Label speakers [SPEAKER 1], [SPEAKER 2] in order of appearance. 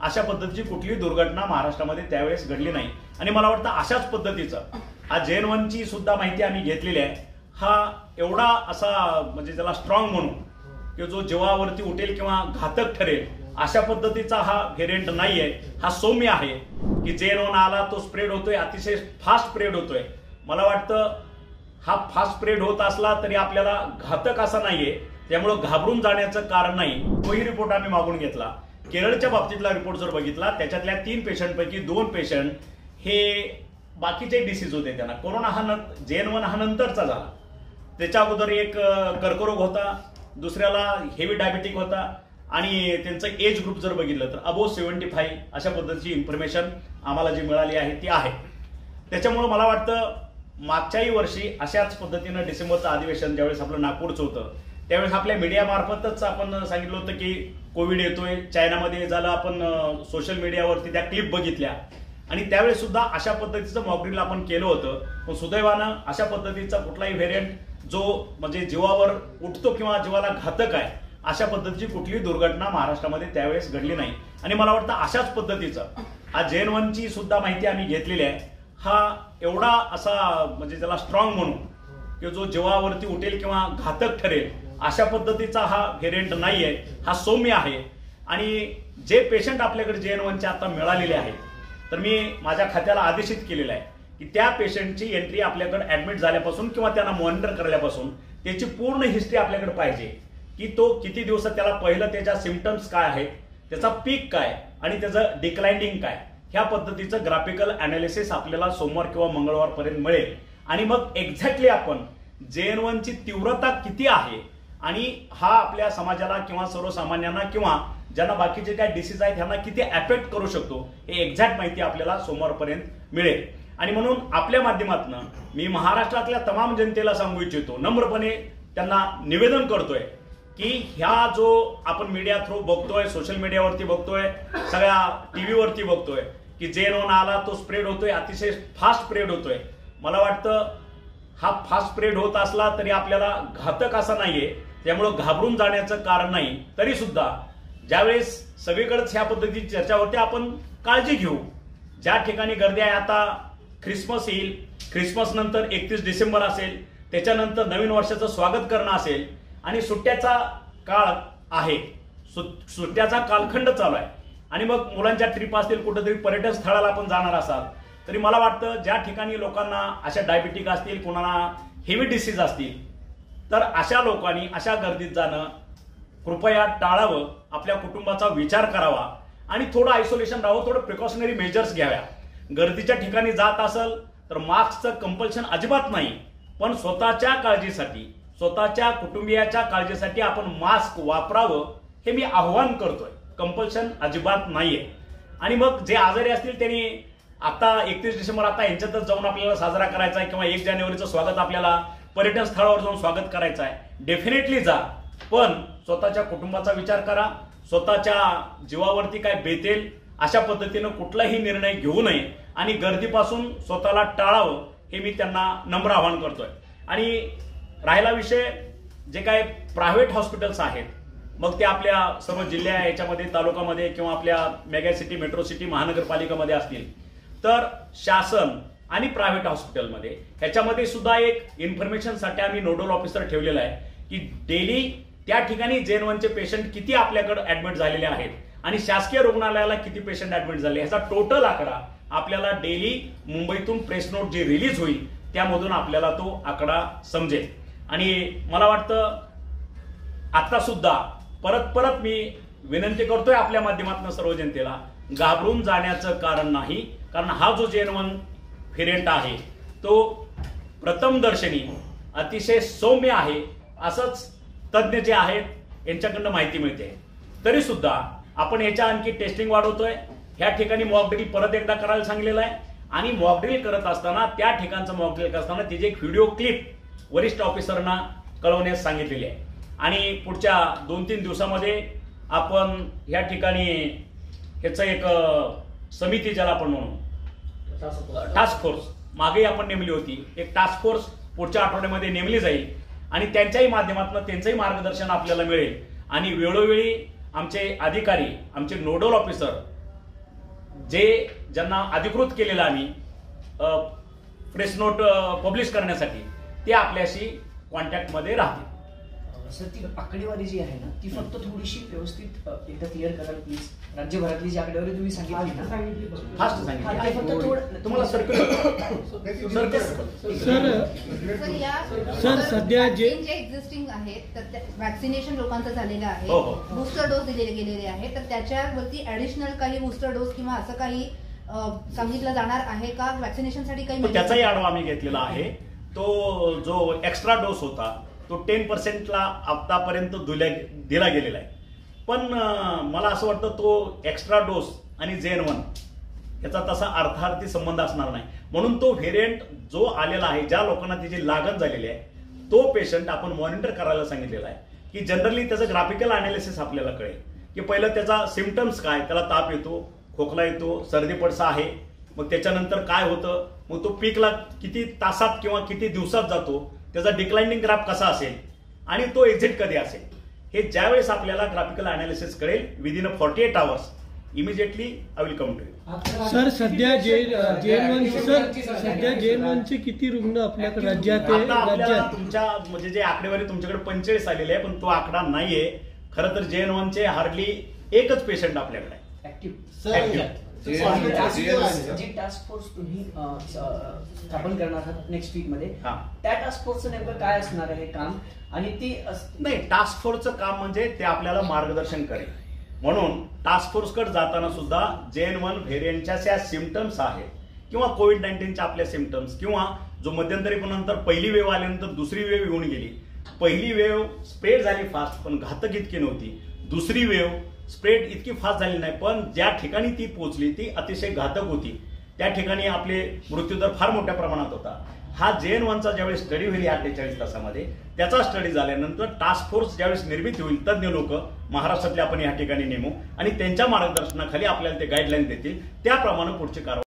[SPEAKER 1] अशा पद्धतीची कुठलीही दुर्घटना महाराष्ट्रामध्ये त्यावेळेस घडली नाही। आणि मला वाटतं अशाच पद्धतीचं हा JN1 ची सुद्धा माहिती आम्ही घेतलेली आहे। हा एवढा असा म्हणजे त्याला स्ट्रॉंग म्हणू की जो जीवावरती उठेल किंवा घातक ठरेल अशा पद्धतीचा हा व्हेरियंट नाहीये। हा सौम्य आहे की JN1 आला तो स्प्रेड होतोय, अतिशय फास्ट स्प्रेड होतोय। मला वाटतं हा फास्ट स्प्रेड होत असला तरी आपल्याला घातक असा नाहीये, त्यामुळे घाबरून जाण्याचं कारण नाही। तोही रिपोर्ट आम्ही मागून घेतला। केरळच्या बाबतीतला रिपोर्ट जर बघितला त्याच्यातल्या 3 पेशंटपैकी 2 पेशंट हे बाकीचे डिसीज होते, त्यांना कोरोना हा JN1 हा नंतरचा झाला। त्याच्या अगोदर एक कर्करोग होता, दुसऱ्याला हेवी डायबिटिक होता आणि त्यांचं एज ग्रुप जर बघितलं तर अबोव 75 अशा पद्धतीची इन्फॉर्मेशन आम्हाला जी मिळाली आहे ती आहे। त्याच्यामुळे मला वाटतं मागच्याही वर्षी अशाच पद्धतीनं डिसेंबरचं अधिवेशन ज्यावेळेस आपलं नागपूरचं होतं त्यावेळेस आपल्या मीडिया मार्फतच आपण सांगितलं होतं की कोविड येतोय, चायनामध्ये झालं, आपण सोशल मीडियावरती त्या क्लिप बघितल्या आणि त्यावेळेस सुद्धा अशा पद्धतीचं मॉकड्रिल आपण केलं होतं। पण सुदैवानं अशा पद्धतीचा कुठलाही व्हेरियंट जो म्हणजे जीवावर उठतो किंवा जीवाला घातक आहे अशा पद्धतीची कुठलीही दुर्घटना महाराष्ट्रामध्ये त्यावेळेस घडली नाही। आणि मला वाटतं अशाच पद्धतीचं हा JN1 ची सुद्धा माहिती आम्ही घेतलेली आहे। हा एवढा असा म्हणजे त्याला स्ट्रॉंग म्हणू की जो जीवावरती उठेल किंवा घातक ठरेल अशा पद्धतीचा हा व्हेरियंट नाहीये। हा सौम्य आहे आणि जे पेशंट आपल्याकडे JN1 चे आता मिळालेले आहेत तर मी माझ्या खात्याला आदेशित केलेलं आहे की त्या पेशंटची एंट्री आपल्याकडे ऍडमिट झाल्यापासून किंवा त्यांना मॉनिटर करल्यापासून त्याची पूर्ण हिस्ट्री आपल्याकडे पाहिजे की तो किती दिवसात, त्याला पहिलं त्याच्या सिम्पटम्स काय आहेत, त्याचा पीक काय आणि त्याचं डिक्लाइनिंग काय, ह्या पद्धतीचं ग्राफिकल अनालिसिस आपल्याला सोमवार किंवा मंगळवारपर्यंत मिळेल। आणि मग एक्झॅक्टली आपण JN1 ची तीव्रता किती आहे आणि हा आपल्या समाजाला किंवा सर्वसामान्यांना किंवा ज्यांना बाकीचे काय डिसीज आहेत त्यांना किती अफेक्ट करू शकतो हे एक्झॅक्ट माहिती आपल्याला सोमवारपर्यंत मिळेल। आणि म्हणून आपल्या माध्यमातून मी महाराष्ट्रातल्या तमाम जनतेला सांगू इच्छितो, नम्रपणे त्यांना निवेदन करतोय की ह्या जो आपण मीडिया थ्रू बघतोय, सोशल मीडियावरती बघतोय, सगळ्या टीव्हीवरती बघतोय की JN1 आला तो स्प्रेड होतोय, अतिशय फास्ट स्प्रेड होतोय। मला वाटतं हा फास्ट स्प्रेड होत असला तरी आपल्याला घातक असा नाहीये, त्यामुळे घाबरून जाण्याचं कारण नाही। तरी सुद्धा ज्यावेळेस सगळीकडेच ह्या पद्धतीची चर्चा होते आपण काळजी घेऊ। ज्या ठिकाणी गर्दी आहे, आता ख्रिसमस येईल, ख्रिसमस नंतर 31 डिसेंबर असेल, त्याच्यानंतर नवीन वर्षाचं स्वागत करणं असेल आणि सुट्ट्याचा काळ आहे, सुट्ट्याचा कालखंड चालू आहे आणि मग मुलांच्या ट्रिप असतील, कुठेतरी पर्यटन स्थळाला आपण जाणार असाल तरी मला वाटतं ज्या ठिकाणी लोकांना अशा डायबिटिक असतील, कोणाला हेवी डिसीज असतील तर अशा लोकांनी अशा गर्दीत जाणं कृपया टाळावं, आपल्या कुटुंबाचा विचार करावा आणि थोडं आयसोलेशन राहावं, थोडं प्रिकॉशनरी मेजर्स घ्याव्या। गर्दीच्या ठिकाणी जात असेल तर मास्कचं कंपल्शन अजिबात नाही, पण स्वतःच्या काळजीसाठी, स्वतःच्या कुटुंबियाच्या काळजीसाठी आपण मास्क वापरावं हे मी आव्हान करतोय। कंपल्शन अजिबात नाहीये। आणि मग जे आजारी असतील त्यांनी आता 31 डिसेंबर आता यांच्यातच जाऊन आपल्याला साजरा करायचा आहे किंवा 1 जानेवारीचं स्वागत आपल्याला पर्यटन स्थळावर जाऊन स्वागत करायचं आहे, डेफिनेटली जा, पण स्वतःच्या कुटुंबाचा विचार करा, स्वतःच्या जीवावरती काय बेतेल अशा पद्धतीनं कुठलाही निर्णय घेऊ नये आणि गर्दीपासून स्वतःला टाळावं हे मी त्यांना नम्र आवाहन करतोय। आणि राहिला विषय जे काय प्रायव्हेट हॉस्पिटल्स आहेत, मग ते आपल्या सर्व जिल्ह्या याच्यामध्ये, तालुक्यामध्ये किंवा आपल्या मेगा सिटी, मेट्रो सिटी, महानगरपालिकेमध्ये असतील तर शासन आणि प्रायव्हेट हॉस्पिटलमध्ये ह्याच्यामध्ये सुद्धा एक इन्फॉर्मेशनसाठी आम्ही नोडल ऑफिसर ठेवलेला आहे की डेली त्या ठिकाणी JN1 चे पेशंट किती आपल्याकडे ऍडमिट झालेले आहेत आणि शासकीय रुग्णालयाला किती पेशंट ऍडमिट झाले ह्याचा टोटल आकडा आपल्याला डेली मुंबईतून प्रेस नोट जी रिलीज होईल त्यामधून आपल्याला तो आकडा समजेल। आणि मला वाटतं आता सुद्धा परत मी विनंती करतोय आपल्या माध्यमातून सर्व जनतेला, घाबरून जाण्याचं कारण नाही, कारण हा जो JN1 व्हेरियंट आहे तो प्रथमदर्शनी अतिशय सौम्य आहे असंच तज्ञ जे आहेत यांच्याकडनं माहिती मिळते। तरी सुद्धा आपण याच्या आणखी टेस्टिंग वाढवतोय। ह्या ठिकाणी मॉकड्रिल परत एकदा करायला सांगितलेलं आहे आणि मॉकड्रिल करत असताना त्या ठिकाणचं मॉकड्रिल करताना तिची एक व्हिडिओ क्लिप वरिष्ठ ऑफिसरना कळवण्यास सांगितलेली आहे आणि पुढच्या 2-3 दिवसामध्ये आपण ह्या ठिकाणी ह्याचं एक समिती ज्याला आपण म्हणू टास्क फोर्स मागे आपण नेमली होती, एक टास्क फोर्स पुढच्या आठवड्यामध्ये नेमली जाईल आणि त्यांच्याही माध्यमातून त्यांचंही मार्गदर्शन आपल्याला मिळेल आणि वेळोवेळी आमचे अधिकारी, आमचे नोडल ऑफिसर ज्यांना अधिकृत केलेलं आम्ही प्रेस नोट पब्लिश करण्यासाठी ते आपल्याशी कॉन्टॅक्टमध्ये राहतील.
[SPEAKER 2] सर ती आकडेवारी जी आहे ना ती फक्त थोडीशी व्यवस्थित एकदा क्लिअर कराल प्लीज. राज्यभरातली जी आकडेवारी तुम्ही सांगितली ना
[SPEAKER 1] फास्ट सांगितली
[SPEAKER 2] फक्त
[SPEAKER 1] तुम्हाला
[SPEAKER 3] सर सध्या जे
[SPEAKER 4] एक्झिस्टिंग आहेत तर वॅक्सिनेशन लोकांचं झालेलं आहे,
[SPEAKER 1] हो, हो.
[SPEAKER 4] बूस्टर डोस दिले गेलेले आहे, तर त्याच्यावरती ऍडिशनल काही बूस्टर डोस किंवा असं काही सांगितलं जाणार आहे का वॅक्सिनेशनसाठी काही?
[SPEAKER 1] त्याचाही आढावा आम्ही घेतलेला आहे. तो जो एक्स्ट्रा डोस होता तो 10%ला आतापर्यंत दिला गेलेला आहे. पण मला असं वाटतं तो एक्स्ट्रा डोस आणि JN1 याचा तसा अर्थार्थी संबंध असणार नाही. म्हणून तो व्हेरियंट जो आलेला आहे, ज्या लोकांना त्याची लागण झालेली आहे, तो पेशंट आपण मॉनिटर करायला सांगितलेला आहे की जनरली त्याचं ग्राफिकल अनालिसिस आपल्याला कळेल की पहिलं त्याचा सिम्पटम्स काय, त्याला ताप येतो, खोकला येतो, सर्दी पडसा आहे, मग त्याच्यानंतर काय होतं, मग तो पीकला किती तासात किंवा किती दिवसात जातो, त्याचा डिक्लाइनिंग ग्राफ कसा असेल आणि तो एक्झिट कधी असेल, हे ज्यावेळेस आपल्याला ग्राफिकल अनालिसिस कळेल within 48 hours immediately I will come to you.
[SPEAKER 3] Sir सध्या JN1चे किती रुग्ण आपल्याकडे राज्यात
[SPEAKER 1] तुमच्या म्हणजे जे आकडेवारी तुमच्याकडे 45 आलेले आहे, पण तो आकडा नाहीये. खरं तर JN1चे हार्डली एकच पेशंट आपल्याकडे
[SPEAKER 2] ऍक्टिव्ह. जी टास्क फोर्स तुम्ही स्थापन करणार आहात नेक्स्ट वीक मध्ये, त्या टास्क फोर्सचं नेमकं काय असणार आहे काम? आणि ती
[SPEAKER 1] नाही, टास्क फोर्सचं काम म्हणजे ते आपल्याला मार्गदर्शन करेल. म्हणून टास्क फोर्सकडे जाताना सुद्धा JN1 व्हेरियंटच्या ज्या सिम्पटम्स आहेत किंवा कोविड-19च्या आपल्या सिम्पटम्स किंवा जो मध्यंतरी नंतर पहिली वेव्ह आल्यानंतर दुसरी वेव्ह येऊन गेली, पहिली वेव्ह स्प्रेड झाली फास्ट पण घातक इतकी नव्हती, दुसरी वेव्ह स्प्रेड इतकी फास्ट झाली नाही पण ज्या ठिकाणी ती पोहोचली ती अतिशय घातक होती, त्या ठिकाणी आपले मृत्यूदर फार मोठ्या प्रमाणात होता. हा JN1चा ज्यावेळी स्टडी होईल 48 तासामध्ये, त्याचा स्टडी झाल्यानंतर टास्क फोर्स ज्यावेळेस निर्मित होईल, तज्ज्ञ लोक महाराष्ट्रातले आपण या ठिकाणी नेमू आणि त्यांच्या मार्गदर्शनाखाली आपल्याला ते गाईडलाईन देतील, त्याप्रमाणे पुढची कारवाई